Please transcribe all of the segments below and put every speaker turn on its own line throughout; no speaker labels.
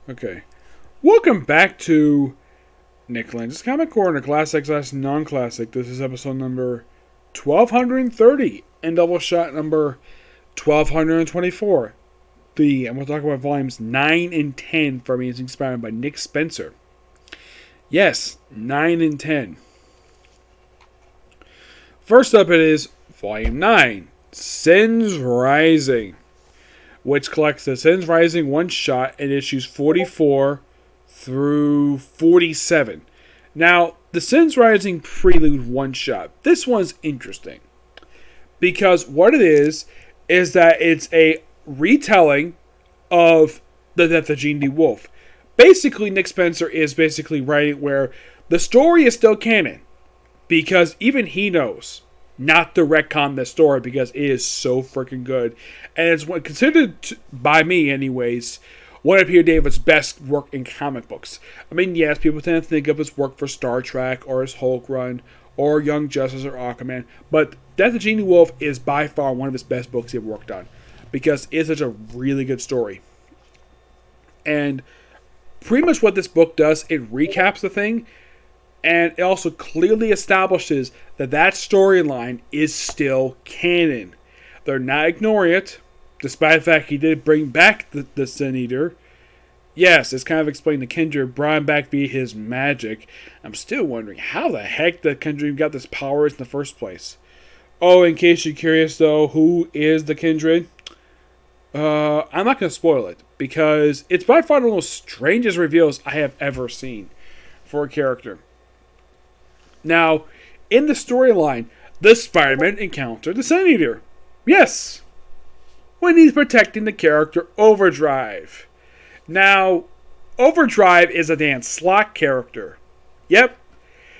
Okay. Welcome back to Nick Lenz's Comic Corner, classic slash non-classic. This is episode number 1230 and Doubleshot number 1224. I'm going to talk about volumes 9 and 10 for Amazing Spider-Man by Nick Spencer. Yes, 9 and 10. First up it is volume 9, Sins Rising, which collects the Sins Rising one-shot in issues 44 through 47. Now, the Sins Rising Prelude one-shot, this one's interesting. Because what it is that it's a retelling of the death of Jean DeWolf. Basically, Nick Spencer is basically writing where the story is still canon. Because even he knows not to retcon the story because it is so freaking good. And it's considered, by me anyways, one of Peter David's best work in comic books. I mean, yes, people tend to think of his work for Star Trek or his Hulk run or Young Justice or Aquaman. But Death of Jean DeWolf is by far one of his best books he ever worked on. Because it's such a really good story. And pretty much what this book does, it recaps the thing. And it also clearly establishes that storyline is still canon. They're not ignoring it, despite the fact he did bring back the Sin Eater. Yes, it's kind of explained the Kindred brought him back via his magic. I'm still wondering how the heck the Kindred got this powers in the first place. Oh, in case you're curious though, who is the Kindred? I'm not going to spoil it, because it's by far one of the most strangest reveals I have ever seen for a character. Now, in the storyline, the Spider-Man encountered the Sin Eater. Yes! When he's protecting the character Overdrive. Now, Overdrive is a Dan Slott character. Yep.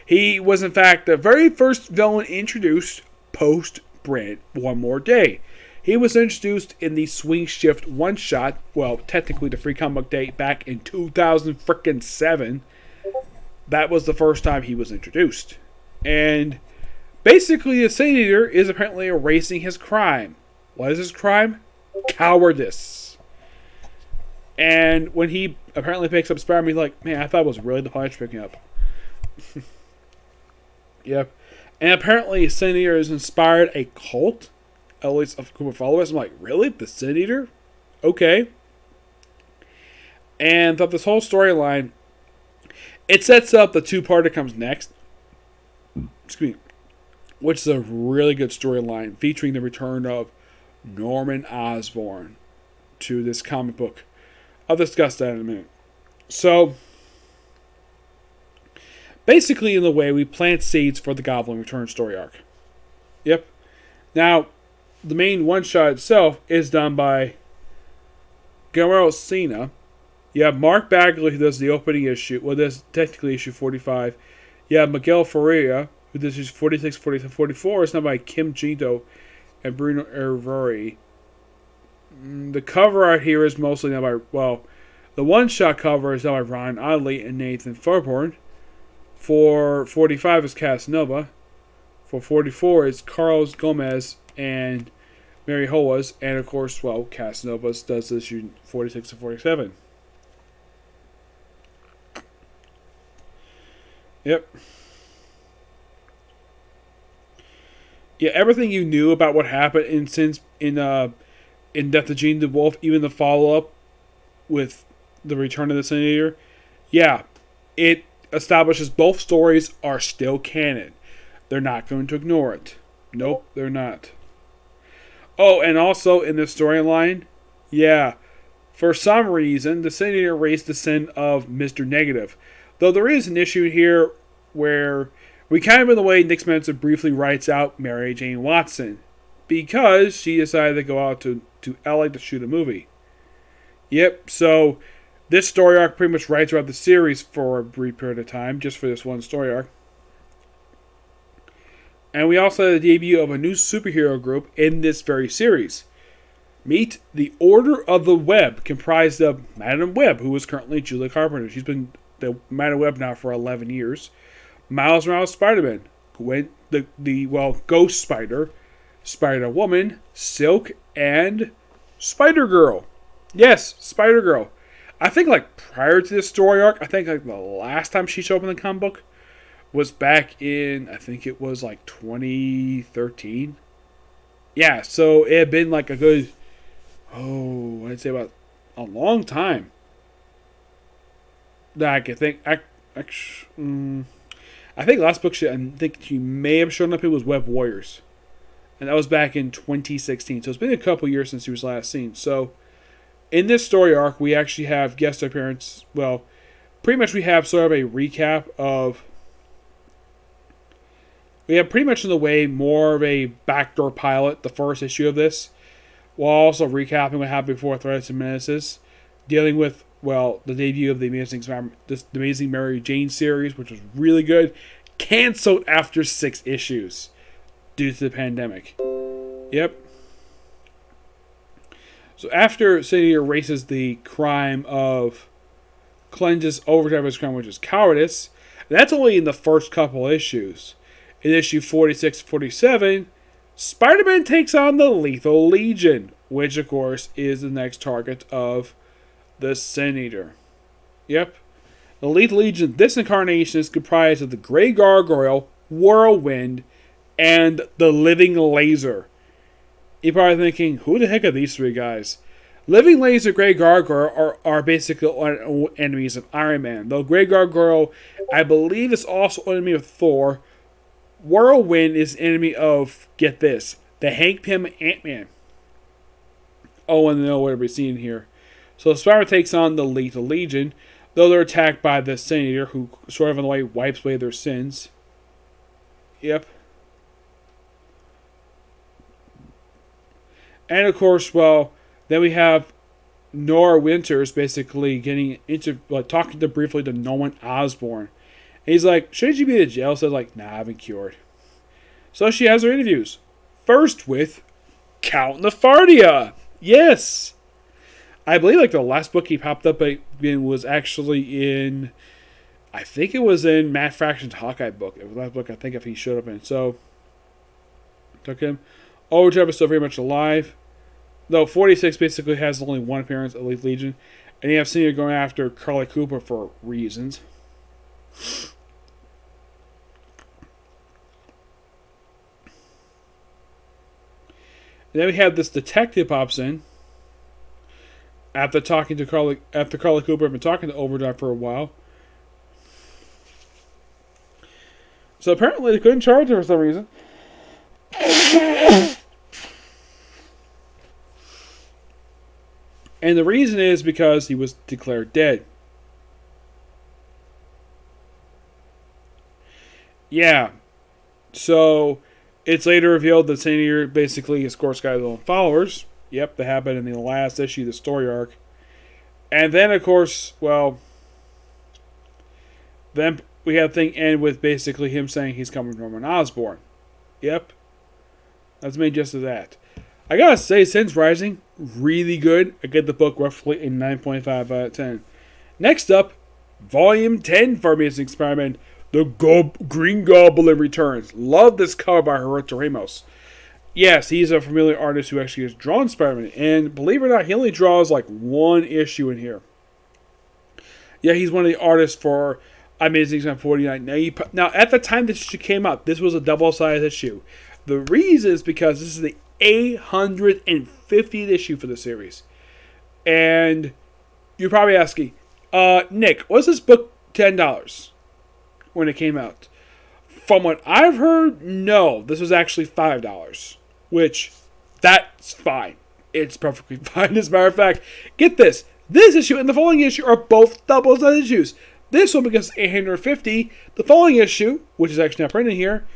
He was in fact the very first villain introduced post-Brand One More Day. He was introduced in the Swing Shift one-shot, well, technically the Free Comic Book Day back in 2007. That was the first time he was introduced. And basically, the Sin Eater is apparently erasing his crime. What is his crime? Cowardice. And when he apparently picks up Spider-Man, he's like, man, I thought it was really the Punisher picking up. Yep. And apparently, Sin Eater has inspired a cult, at least a group of followers. I'm like, really? The Sin Eater? Okay. And throughout this whole storyline, it sets up the two-part that comes next. Excuse me. Which is a really good storyline featuring the return of Norman Osborn to this comic book. I'll discuss that in a minute. So, basically, in the way we plant seeds for the Goblin return story arc. Yep. Now, the main one-shot itself is done by Guillermo Sena. You have Mark Bagley, who does the opening issue. Well, that's technically issue 45. You have Miguel Ferreira, who does issues 46, 47, 44. It's done by Kim Ginto and Bruno Ervori. The cover art here is mostly done by, well, the one-shot cover is done by Ryan Ottley and Nathan Farborn. For 45 is Casanova. For 44 is Carlos Gomez and Mary Hoas. And of course, well, Casanova does issue 46 to 47. Yep. Yeah, everything you knew about what happened in Death of Jean DeWolf, even the follow-up with the Return of the Sin Eater, yeah, it establishes both stories are still canon. They're not going to ignore it. Nope, they're not. Oh, and also in the storyline, yeah, for some reason, the Sin Eater erased the sin of Mr. Negative. Though there is an issue here where we kind of, in the way Nick Spencer briefly writes out Mary Jane Watson, because she decided to go out to LA to shoot a movie. Yep, so this story arc pretty much writes out the series for a brief period of time, just for this one story arc. And we also had the debut of a new superhero group in this very series. Meet the Order of the Web, comprised of Madam Web, who is currently Julia Carpenter. She's been the Madam Web now for 11 years. Miles Morales Spider-Man, Gwen, Ghost Spider, Spider-Woman, Silk, and Spider-Girl. Yes, Spider-Girl. I think like prior to this story arc, I think like the last time she showed up in the comic book was back in, I think it was like 2013. Yeah, so it had been like a good, I'd say about a long time that I could think. I think last book I think she may have shown up. It was Web Warriors, and that was back in 2016. So it's been a couple years since he was last seen. So in this story arc, we actually have guest appearance. Well, pretty much we have sort of a recap of. We have pretty much in the way more of a backdoor pilot, the first issue of this, while also recapping what happened before Threats and Menaces, dealing with, well, the debut of the Amazing Mary Jane series, which was really good, canceled after 6 issues due to the pandemic. Yep. So after City erases the crime of cleanses Overdrive his crime, which is cowardice, that's only in the first couple issues. In issue 46-47, Spider-Man takes on the Lethal Legion, which, of course, is the next target of the Sin Eater. Yep. The Lethal Legion, this incarnation, is comprised of the Grey Gargoyle, Whirlwind, and the Living Laser. You're probably thinking, who the heck are these 3 guys? Living Laser, Grey Gargoyle are basically enemies of Iron Man. Though Grey Gargoyle, I believe, is also an enemy of Thor. Whirlwind is enemy of, get this, the Hank Pym Ant-Man. Oh, and no, what we're seeing here. So Spider-Man takes on the Lethal Legion, though they're attacked by the Sin Eater, who sort of in a way wipes away their sins. Yep. And of course, well, then we have Nora Winters basically getting into, talking to briefly to Norman Osborn. And he's like, shouldn't you be in jail? So like, nah, I've been cured. So she has her interviews. First with Count Nefardia. Yes. I believe like the last book he popped up in was actually in, I think it was in Matt Fraction's Hawkeye book. It was the last book I think if he showed up in. So, took him. Overdrive is still very much alive. Though 46 basically has only one appearance at Elite Legion. And you have Senior going after Carly Cooper for reasons. And then we have this detective pops in. After Carly Cooper had been talking to Overdrive for a while. So apparently they couldn't charge her for some reason. And the reason is because he was declared dead. Yeah. So it's later revealed that Saint Ear basically escorts guys' own followers. Yep, that happened in the last issue of the story arc. And then, of course, well, then we have the thing end with basically him saying he's coming from Norman Osborn. Yep. That's the main gist of that. I gotta say, Sin's Rising, really good. I get the book roughly a 9.5 out of 10. Next up, Volume 10 for Amazing Spider-Man, The Green Goblin Returns. Love this cover by Roberto Ramos. Yes, he's a familiar artist who actually has drawn Spider-Man. And believe it or not, he only draws like one issue in here. Yeah, he's one of the artists for Amazing Spider-Man 49. Now, at the time this issue came out, this was a double-sized issue. The reason is because this is the 850th issue for the series. And you're probably asking, Nick, was this book $10 when it came out? From what I've heard, no. This was actually $5. Which, that's fine. It's perfectly fine. As a matter of fact, get this. This issue and the following issue are both double-sized issues. This one, because it's 850, the following issue, which is actually not printed here,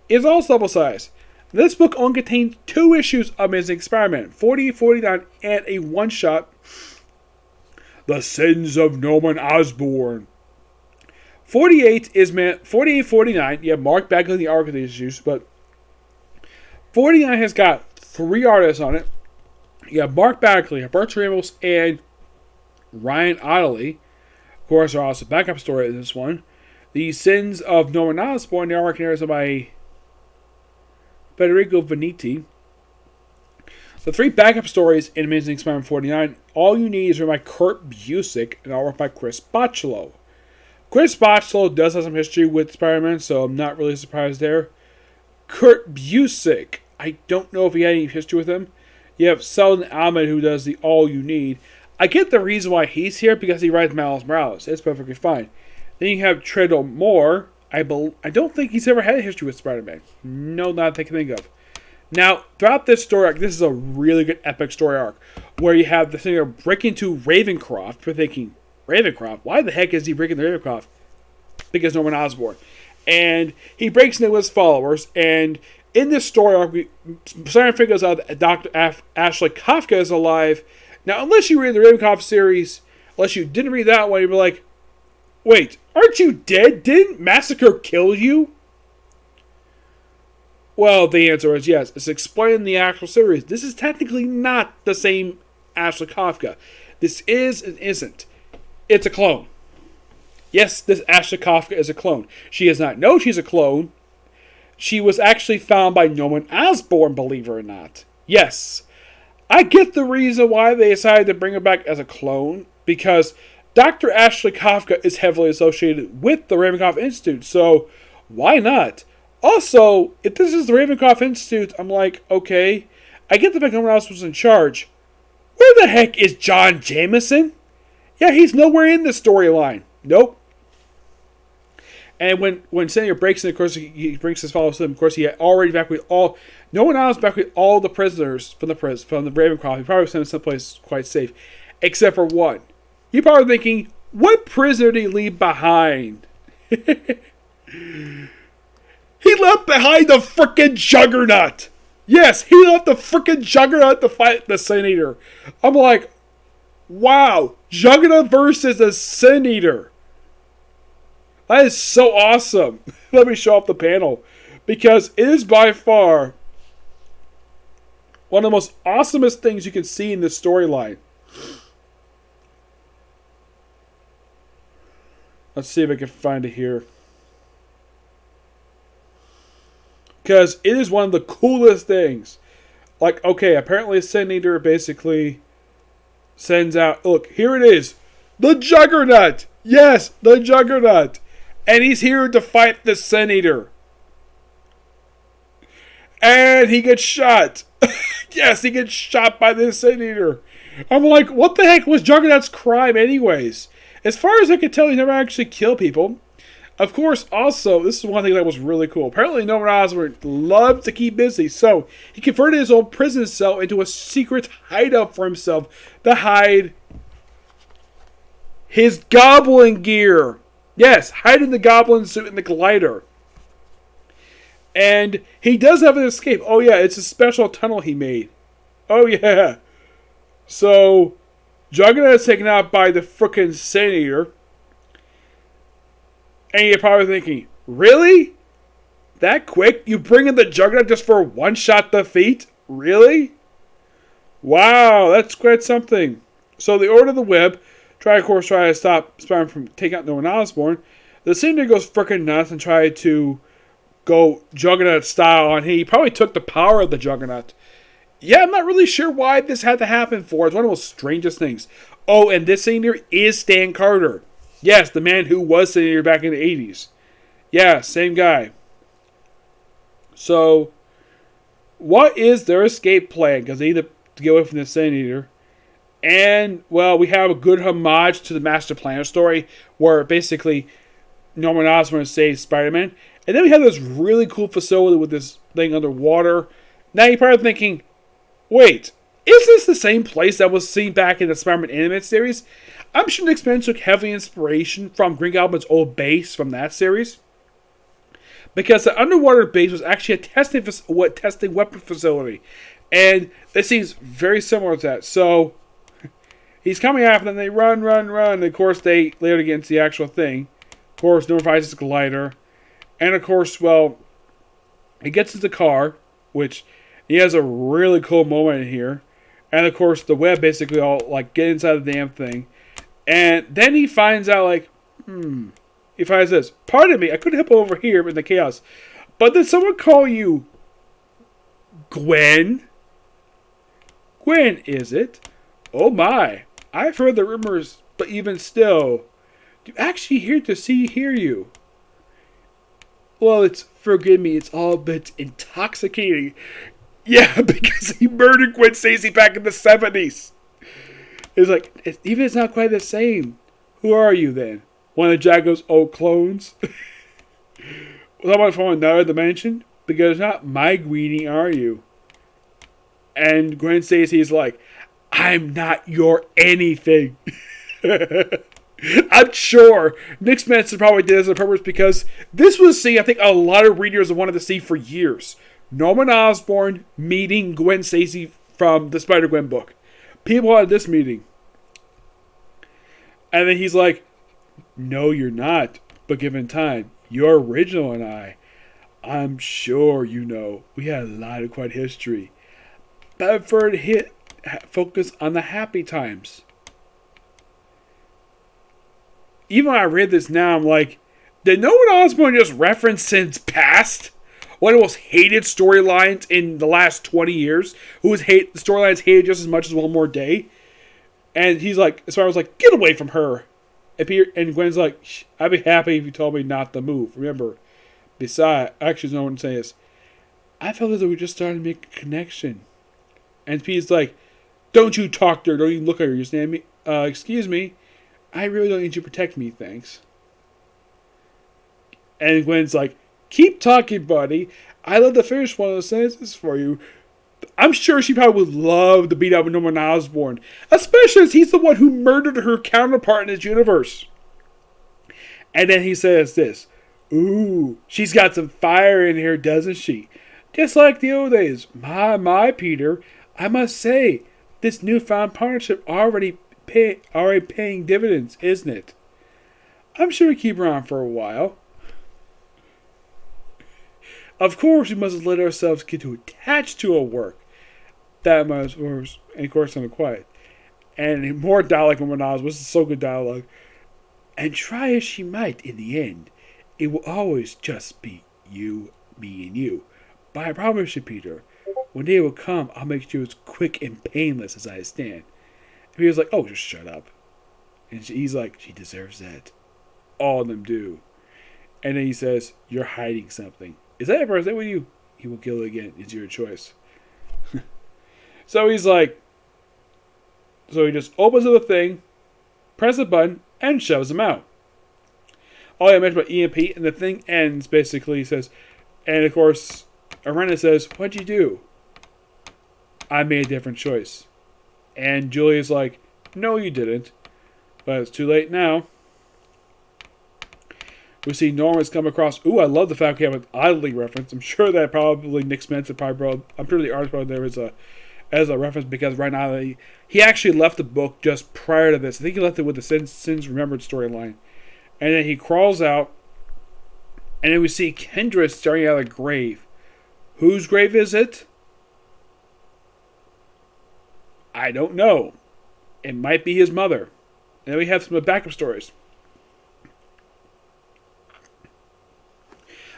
is also double-sized. This book only contains 2 issues of Amazing Spider-Man, 40, 49, and a one-shot, The Sins of Norman Osborn. 48 is 49. You have Mark Bagley in the arc of these issues, but 49 has got 3 artists on it. You have Mark Bagley, Roberto Ramos, and Ryan Ottley. Of course, there are also backup story in this one. The Sins of Norman Osborn, the arc narrated by Federico Veniti. The 3 backup stories in Amazing Spider-Man 49, all you need is written by Kurt Busiek and artwork by Chris Bachelow. Chris Bachelow does have some history with Spider-Man, so I'm not really surprised there. Kurt Busiek, I don't know if he had any history with him. You have Selden Ahmed, who does the All You Need. I get the reason why he's here, because he writes Miles Morales. It's perfectly fine. Then you have Treadle Moore. I don't think he's ever had a history with Spider-Man. No, not that I can think of. Now, throughout this story arc, this is a really good epic story arc, where you have the thing of breaking into Ravencroft. We're thinking, Ravencroft? Why the heck is he breaking the Ravencroft? Because Norman Osborn. And he breaks into his followers, and in this story arc, Spider-Man figures out that Dr. Ashley Kafka is alive. Now, unless you read the Ravencroft series, unless you didn't read that one, you'd be like, wait, aren't you dead? Didn't Massacre kill you? Well, the answer is yes. It's explained in the actual series. This is technically not the same Ashley Kafka. This is and isn't. It's a clone. Yes, this Ashley Kafka is a clone. She does not know she's a clone. She was actually found by Norman Osborn, believe it or not. Yes. I get the reason why they decided to bring her back as a clone, because Dr. Ashley Kafka is heavily associated with the Ravencroft Institute, so why not? Also, if this is the Ravencroft Institute, I'm like, okay, I get that Norman Osborn was in charge. Where the heck is John Jameson? Yeah, he's nowhere in this storyline. Nope. And when Senator breaks in, of course, he brings his followers with him. Of course, he had already evacuated all. No one else evacuated all the prisoners from the Ravencroft. He probably sent them someplace quite safe, except for one. You're probably thinking, what prisoner did he leave behind? He left behind the frickin' Juggernaut. Yes, he left the frickin' Juggernaut to fight the Sin Eater. I'm like, wow, Juggernaut versus the Sin Eater. That is so awesome. Let me show off the panel, because it is by far one of the most awesomest things you can see in this storyline. Let's see if I can find it here. Because it is one of the coolest things. Like, okay, apparently Sin Eater basically sends out, look, here it is. The Juggernaut! Yes, the Juggernaut! And he's here to fight the Sin Eater. And he gets shot. Yes, he gets shot by the Sin Eater. I'm like, what the heck was Juggernaut's crime anyways? As far as I can tell, he never actually killed people. Of course, also, this is one thing that was really cool. Apparently, Norman Osborn loved to keep busy, so he converted his old prison cell into a secret hideout for himself to hide his Goblin gear. Yes, hiding the Goblin suit and the glider. And he does have an escape. Oh, yeah, it's a special tunnel he made. Oh, yeah. So, Juggernaut is taken out by the frickin' Sin Eater. And you're probably thinking, really? That quick? You bring in the Juggernaut just for a one-shot defeat? Really? Wow, that's quite something. So they order the web, try to stop Spider-Man from taking out Norman Osborn. The Sin Eater goes frickin' nuts and try to go Juggernaut style on him. He probably took the power of the Juggernaut. Yeah, I'm not really sure why this had to happen for. It's one of the most strangest things. Oh, and this Sin Eater is Stan Carter. Yes, the man who was Sin Eater back in the 80s. Yeah, same guy. So, what is their escape plan? Because they need to get away from the Sin Eater. And, well, we have a good homage to the Master Planner story, where basically Norman Osborn saves Spider-Man. And then we have this really cool facility with this thing underwater. Now you're probably thinking, wait, is this the same place that was seen back in the Spider-Man animated series? I'm sure the X-Men took heavy inspiration from Green Goblin's old base from that series. Because the underwater base was actually a testing weapon facility. And this seems very similar to that. So, he's coming after them, they run. And of course, they later get into the actual thing. Of course, Norman finds his glider. And of course, well, he gets into the car, which he has a really cool moment in here. And of course, the web basically all, like, get inside the damn thing. And then he finds out, like, he finds this. Pardon me, I couldn't help over here in the chaos. But did someone call you Gwen? Gwen, is it? Oh my, I've heard the rumors, but even still, do you actually hear you? Well, forgive me, it's all a bit intoxicating. Yeah, because he murdered Gwen Stacy back in the 70s. It's like, even it's not quite the same. Who are you then? One of Jago's old clones? Someone from another dimension? Because not my greeting, are you? And Gwen Stacy is like, I'm not your anything. I'm sure Nick Spencer probably did this on purpose because this was a scene I think a lot of readers wanted to see for years. Norman Osborn meeting Gwen Stacy from the Spider-Gwen book. People wanted this meeting. And then he's like, no, you're not. But given time, you're original and I'm sure you know we had a lot of quite history. But I prefer to focus on the happy times. Even when I read this now, I'm like, did Norman Osborn just reference Sin's past? One of the most hated storylines in the last 20 years. The storylines hated just as much as One More Day. And he's like, so I was like, get away from her. And Gwen's like, I'd be happy if you told me not to move. Remember, besides, actually, no one saying this. I felt as though we just started to make a connection. And Pete's like, don't you talk to her. Don't even look at her. You understand me? Excuse me. I really don't need you to protect me, thanks. And Gwen's like, keep talking, buddy. I'd love to finish one of those sentences for you. I'm sure she probably would love to beat up Norman Osborn. Especially as he's the one who murdered her counterpart in this universe. And then he says this. Ooh, she's got some fire in here, doesn't she? Just like the old days. My, Peter. I must say, this newfound partnership already paying dividends, isn't it? I'm sure we keep her on for a while. Of course, we must let ourselves get too attached to our work. That much, and of course, I'm quiet. And more dialogue from Renaz. This is so good dialogue. And try as she might, in the end, it will always just be you, me, and you. But I promise you, Peter, when day will come, I'll make you as quick and painless as I stand. And Peter's like, oh, just shut up. And he's like, she deserves that. All of them do. And then he says, you're hiding something. Is that ever? Is that what you? He will kill it again. It's your choice. So he's like, so he just opens up the thing, presses a button, and shoves him out. All I mentioned about EMP, and the thing ends basically. He says, and of course, Arena says, what'd you do? I made a different choice. And Julia's like, no, you didn't. But it's too late now. We see Norman's come across. Ooh, I love the fact we have an Oddly reference. I'm sure that probably Nick Spencer probably brought. I'm sure the artist probably there as a reference because right now he actually left the book just prior to this. I think he left it with the Sins Remembered storyline, and then he crawls out, and then we see Kendra staring out of the grave. Whose grave is it? I don't know. It might be his mother. And then we have some backup stories.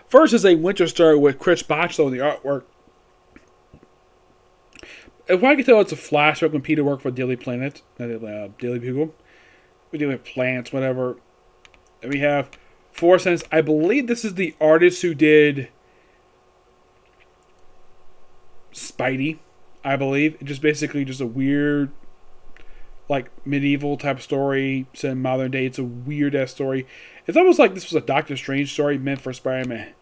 First is a Winter story with Chris Bachelow in the artwork. If I can tell, it's a flashback when Peter worked for Daily Planet, Daily Bugle. We deal with plants, whatever. And we have 4 cents. I believe this is the artist who did Spidey, I believe. It's just basically just a weird, like, medieval type story set in modern day. It's a weird-ass story. It's almost like this was a Doctor Strange story meant for Spider-Man.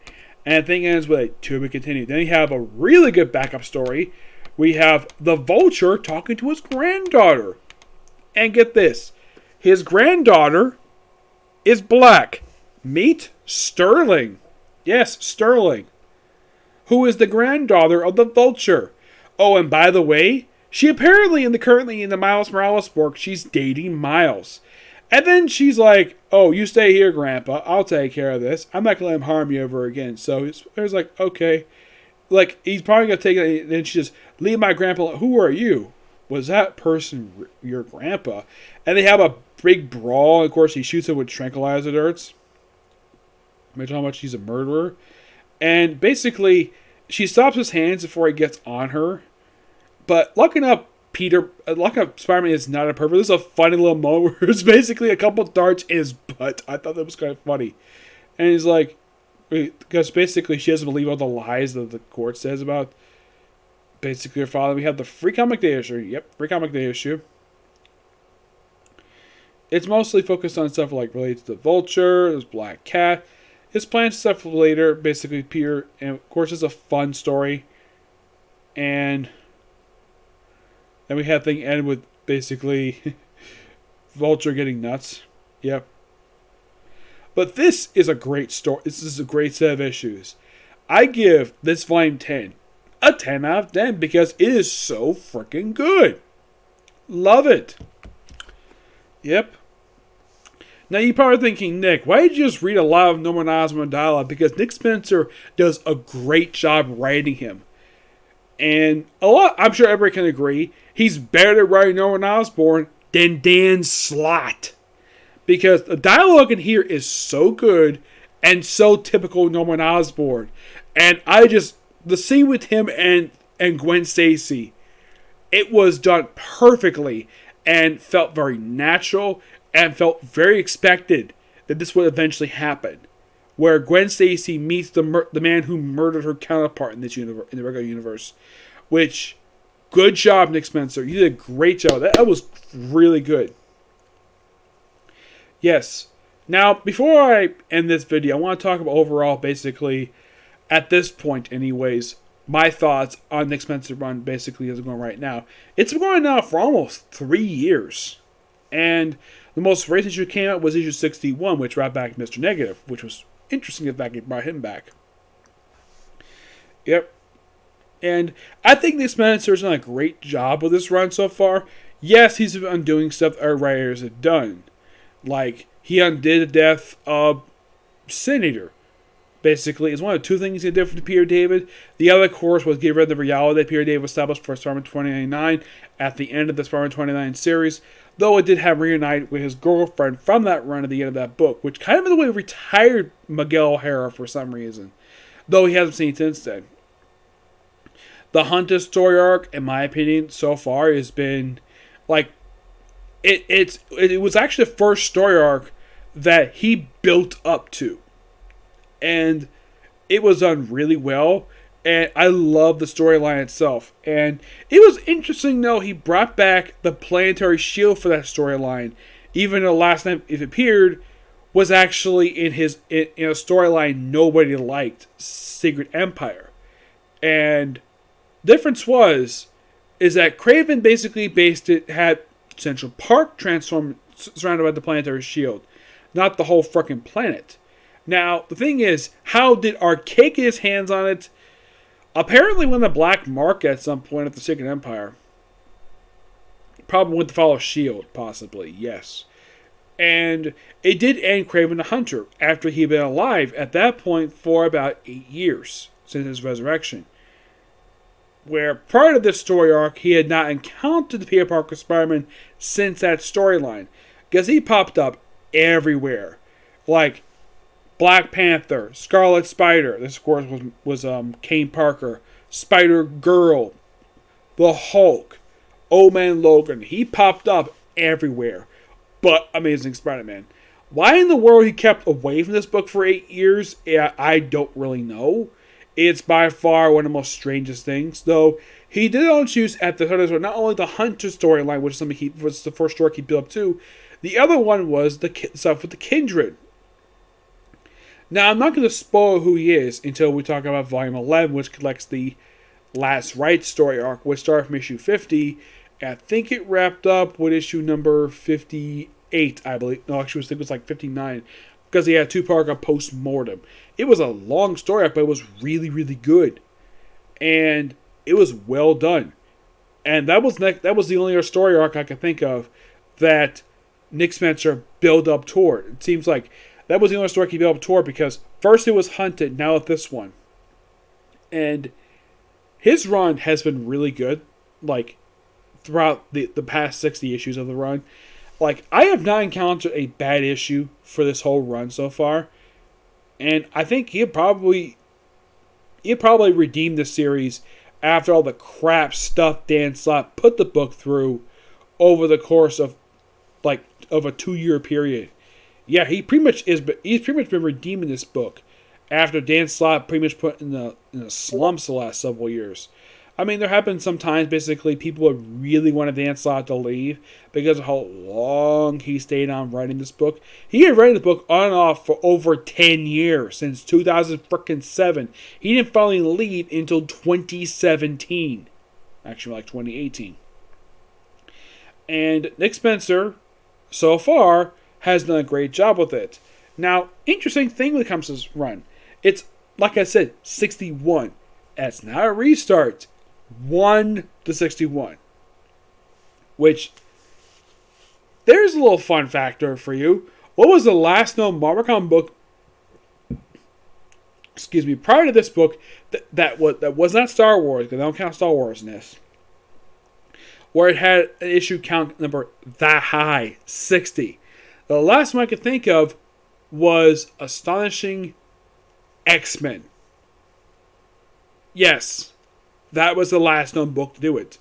And the thing ends with a to be continued. Then you have a really good backup story. We have the Vulture talking to his granddaughter. And get this. His granddaughter is black. Meet Sterling. Yes, Sterling. Who is the granddaughter of the Vulture. Oh, and by the way, she apparently currently in the Miles Morales book, she's dating Miles. And then she's like, oh, you stay here, Grandpa. I'll take care of this. I'm not going to let him harm you ever again. So it's like, okay. Like, he's probably going to take it. And then she just, leave my grandpa. Who are you? Was that person your grandpa? And they have a big brawl. Of course, he shoots him with tranquilizer darts. Imagine how much he's a murderer. And basically, she stops his hands before he gets on her. But lucky enough, Peter, like a Spider-Man is not a perfect. There's a funny little moment where it's basically a couple darts in his butt. I thought that was kind of funny. And he's like, because basically she doesn't believe all the lies that the court says about basically her father. We have the Free Comic Day issue. Yep, Free Comic Day issue. It's mostly focused on stuff like related to Vulture, there's Black Cat. His planned stuff later, basically Peter, and of course it's a fun story. And then we have thing end with basically Vulture getting nuts. Yep. But this is a great story. This is a great set of issues. I give this volume 10 a 10 out of 10 because it is so freaking good. Love it. Yep. Now you're probably thinking, Nick, why did you just read a lot of Norman Osborn dialogue? Because Nick Spencer does a great job writing him. And I'm sure everybody can agree, he's better at writing Norman Osborn than Dan Slott. Because the dialogue in here is so good and so typical Norman Osborn. And the scene with him and Gwen Stacy, it was done perfectly and felt very natural and felt very expected that this would eventually happen. Where Gwen Stacy meets the man who murdered her counterpart in this in the regular universe. Which, good job, Nick Spencer. You did a great job. That was really good. Yes. Now, before I end this video, I want to talk about overall, basically, at this point anyways, my thoughts on Nick Spencer run basically as it's going right now. It's been going now for almost 3 years. And the most recent issue came out was issue 61, which brought back Mr. Negative, which was interesting the fact it brought him back. Yep. And I think Nick Spencer's done a great job with this run so far. Yes, he's undoing stuff other writers have done. Like, he undid the death of Sin Eater. Basically, it's one of the two things he did for Peter David. The other, of course, was get rid of the reality that Peter David established for Spider-Man 2099 at the end of the Spider-Man 2099 series. Though it did have reunite with his girlfriend from that run at the end of that book, which kind of in a way retired Miguel O'Hara for some reason. Though he hasn't seen it since then. The Hunter story arc, in my opinion, so far has been like it was actually the first story arc that he built up to. And it was done really well. And I love the storyline itself. And it was interesting, though, he brought back the planetary shield for that storyline. Even though last time it appeared was actually in a storyline nobody liked, Secret Empire. And difference is that Craven basically had Central Park transformed, surrounded by the planetary shield. Not the whole fucking planet. Now, the thing is, how did Arcade get his hands on it? Apparently when the Black Market at some point at the Secret Empire. Probably went to follow S.H.I.E.L.D., possibly, yes. And it did end Kraven the Hunter after he'd been alive at that point for about 8 years since his resurrection. Where prior to this story arc, he had not encountered the Peter Parker Spider-Man since that storyline. Because he popped up everywhere. Like Black Panther, Scarlet Spider, this of course was Kane Parker, Spider-Girl, the Hulk, Old Man Logan. He popped up everywhere. But Amazing Spider-Man. Why in the world he kept away from this book for 8 years, I don't really know. It's by far one of the most strangest things. Though, he did introduce at the start of this, not only the Hunter storyline, which is something was the first story he built up to, the other one was the stuff with the Kindred. Now, I'm not going to spoil who he is until we talk about Volume 11, which collects the Last Right story arc, which started from issue 50. And I think it wrapped up with issue number 58, I believe. No, actually, I think it was like 59. Because he had a two-part post-mortem. It was a long story arc, but it was really, really good. And it was well done. And that was the only other story arc I could think of that Nick Spencer built up toward. It seems like that was the only story he built up toward because first it was Hunted, now it's this one. And his run has been really good, like, throughout the past 60 issues of the run. Like, I have not encountered a bad issue for this whole run so far. And I think he'll probably redeem the series after all the crap stuff Dan Slott put the book through over the course of a 2-year period. Yeah, he's pretty much been redeeming this book after Dan Slott pretty much put in the slumps the last several years. I mean, there have been some times, basically, people have really wanted Dan Slott to leave because of how long he stayed on writing this book. He had written the book on and off for over 10 years, since 2007. He didn't finally leave until 2017. Actually, like 2018. And Nick Spencer, so far, has done a great job with it. Now, interesting thing when it comes to this run. It's, like I said, 61. That's not a restart. 1 to 61. Which, there's a little fun factor for you. What was the last known Marvel comic book, prior to this book, that was not Star Wars, because I don't count Star Wars in this, where it had an issue count number that high, 60. The last one I could think of was Astonishing X-Men. Yes, that was the last known book to do it.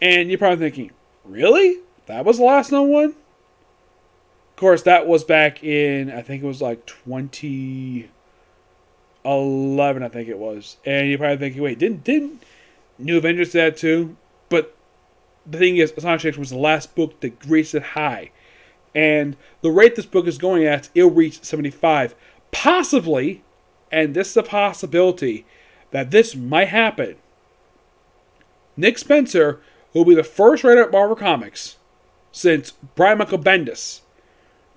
And you're probably thinking, really? That was the last known one? Of course, that was back in, I think it was like 2011, I think it was. And you're probably thinking, wait, didn't New Avengers do that too? But the thing is, Astonishing X was the last book that reached it high. And the rate this book is going at, it'll reach 75. Possibly, and this is a possibility, that this might happen. Nick Spencer will be the first writer at Marvel Comics since Brian Michael Bendis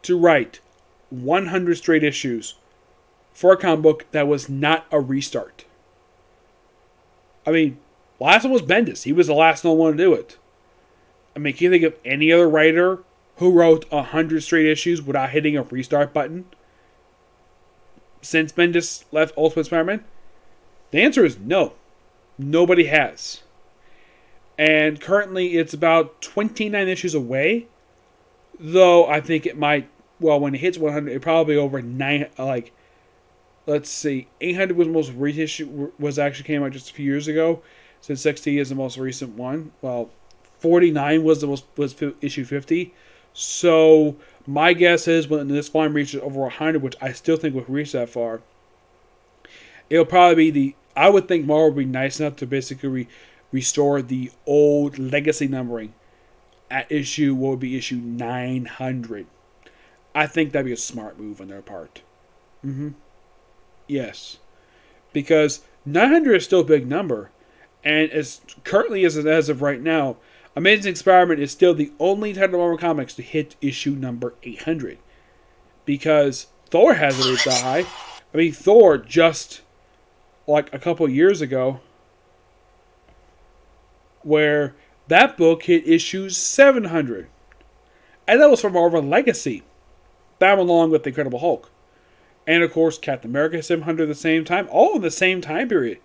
to write 100 straight issues for a comic book that was not a restart. I mean, last one was Bendis. He was the last known one to do it. I mean, can you think of any other writer who wrote 100 straight issues without hitting a restart button since Bendis left Ultimate Spider-Man? The answer is no. Nobody has. And currently it's about 29 issues away. Though I think it might, well, when it hits 100, it probably over 9, let's see, 800 was the most recent issue, actually came out just a few years ago. Since 60 is the most recent one. Well, 49 was issue 50. So my guess is when this volume reaches over 100, which I still think will reach that far, it'll probably be I would think Marvel would be nice enough to basically restore the old legacy numbering at issue 900. I think that'd be a smart move on their part. Yes. Because 900 is still a big number. And as currently as of right now, Amazing Spider-Man is still the only title of Marvel Comics to hit issue number 800. Because Thor hasn't reached that high. I mean, Thor just, like a couple years ago, where that book hit issue 700. And that was from Marvel Legacy. That along with the Incredible Hulk. And of course, Captain America 700 at the same time. All in the same time period.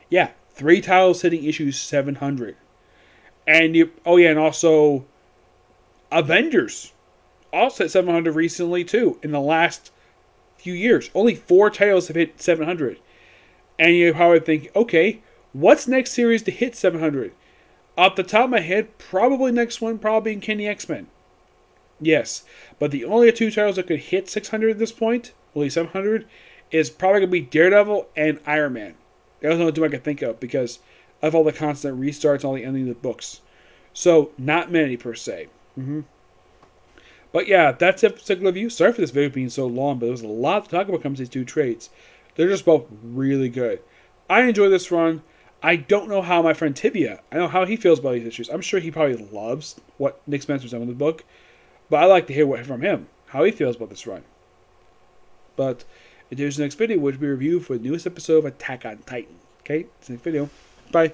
Yeah, 3 titles hitting issue 700. And and also Avengers also hit 700 recently too. In the last few years, only 4 titles have hit 700. And you probably think, okay, what's next series to hit 700? Off the top of my head, probably next one, probably Uncanny X-Men. Yes, but the only 2 titles that could hit 600 at this point, only 700, is probably going to be Daredevil and Iron Man. That's the only 2 I can think of because of all the constant restarts and all the ending of the books. So, not many per se. But yeah, that's it for particular review. Sorry for this video being so long, but there was a lot to talk about when it comes to these 2 trades. They're just both really good. I enjoy this run. I don't know how my friend Tibia, I know how he feels about these issues. I'm sure he probably loves what Nick Spencer's done with the book. But I'd like to hear from him, how he feels about this run. But until the next video, which will be a review for the newest episode of Attack on Titan. Okay, see you next video. Bye.